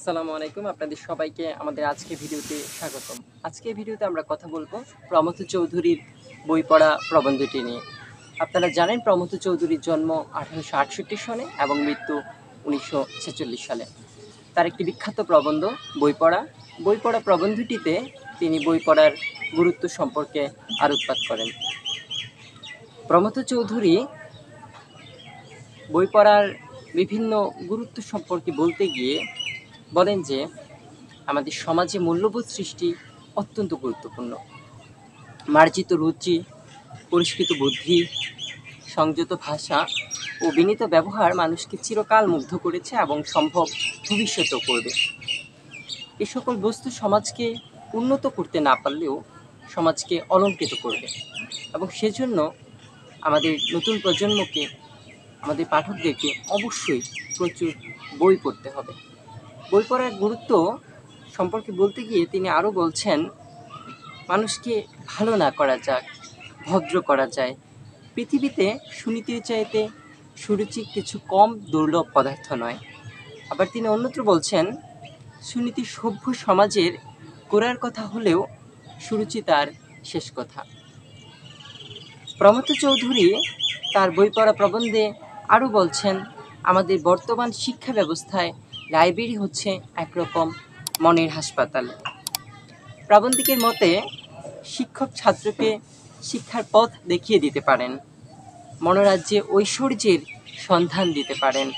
আসসালামু আলাইকুম। আপনাদের সবাইকে আমাদের আজকের ভিডিওতে স্বাগতম। আজকের ভিডিওতে আমরা কথা বলবো প্রমথ চৌধুরীর বই পড়া প্রবন্ধটি নিয়ে। আপনারা জানেন প্রমথ চৌধুরীর জন্ম 1868 সনে এবং মৃত্যু 1946 সালে। তার একটি বিখ্যাত প্রবন্ধ বই পড়া। বই পড়া প্রবন্ধটিতে তিনি বই পড়ার গুরুত্ব সম্পর্কে আলোকপাত করেন। প্রমথ চৌধুরী বই পড়ার বিভিন্ন গুরুত্ব সম্পর্কে বলতে গিয়ে বলেন যে আমাদের সমাজে মূল্যবোধ সৃষ্টি অত্যন্ত গুরুত্বপূর্ণ। মার্জিত রুচি, পরিষ্কৃত বুদ্ধি, সংযত ভাষা ও বিনীত ব্যবহার মানুষকে চিরকাল মুগ্ধ করেছে এবং সম্ভব ভবিষ্যতেও করবে। এ সকল বস্তু সমাজকে উন্নত করতে না পারলেও সমাজকে অলঙ্কৃত করবে এবং সেজন্য আমাদের নতুন প্রজন্মকে, আমাদের পাঠকদেরকে অবশ্যই প্রচুর বই পড়তে হবে। বই পড়ার গুরুত্ব সম্পর্কে বলতে গিয়ে তিনি আরও বলছেন, মানুষকে ভালো না করা যাক, ভদ্র করা যায়। পৃথিবীতে সুনীতির চাইতে সুরুচি কিছু কম দুর্লভ পদার্থ নয়। আবার তিনি অন্যত্র বলছেন, সুনীতি সভ্য সমাজের গোড়ার কথা হলেও সুরুচি তার শেষ কথা। প্রমথ চৌধুরী তার বই পড়া প্রবন্ধে আরও বলছেন, আমাদের বর্তমান শিক্ষা ব্যবস্থায় লাইব্রেরি হচ্ছে একরকম মনের হাসপাতাল। প্রাবন্ধিকের মতে শিক্ষক ছাত্রকে শিক্ষার পথ দেখিয়ে দিতে পারেন, মনোরাজ্যে ঐশ্বর্যের সন্ধান দিতে পারেন,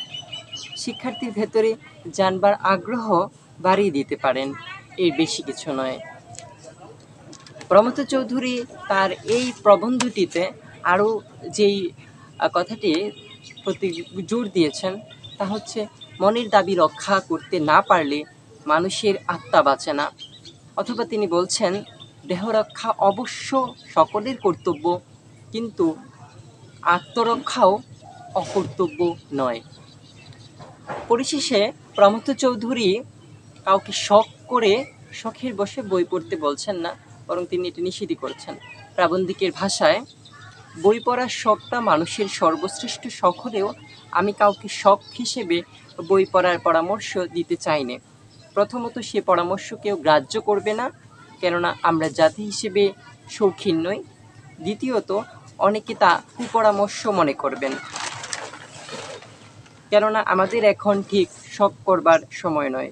শিক্ষার্থীর ভেতরে জানবার আগ্রহ বাড়িয়ে দিতে পারেন, এর বেশি কিছু নয়। প্রমথ চৌধুরী তার এই প্রবন্ধটিতে আরও যেই কথাটি প্রতি জোর দিয়েছেন তা হচ্ছে, মনের দাবি রক্ষা করতে না পারলে মানুষের আত্মা বাঁচে না। অথবা তিনি বলছেন, দেহরক্ষা অবশ্য সকলের কর্তব্য, কিন্তু আত্মরক্ষাও অকর্তব্য নয়। পরিশেষে প্রমথ চৌধুরী কাউকে শখ করে শখের বসে বই পড়তে বলছেন না, বরং তিনি এটি নিষেধই করছেন। প্রাবন্ধিকের ভাষায়, বই পড়ার শখটা মানুষের সর্বশ্রেষ্ঠ শখ হলেও আমি কাউকে শখ হিসেবে বই পড়ার পরামর্শ দিতে চাই না। প্রথমত, সে পরামর্শ কেউ গ্রাহ্য করবে না, কেননা আমরা জাতি হিসেবে শৌখিন নই। দ্বিতীয়ত, অনেকে তা কুপরামর্শ মনে করবেন, কেননা আমাদের এখন ঠিক শখ করবার সময় নয়।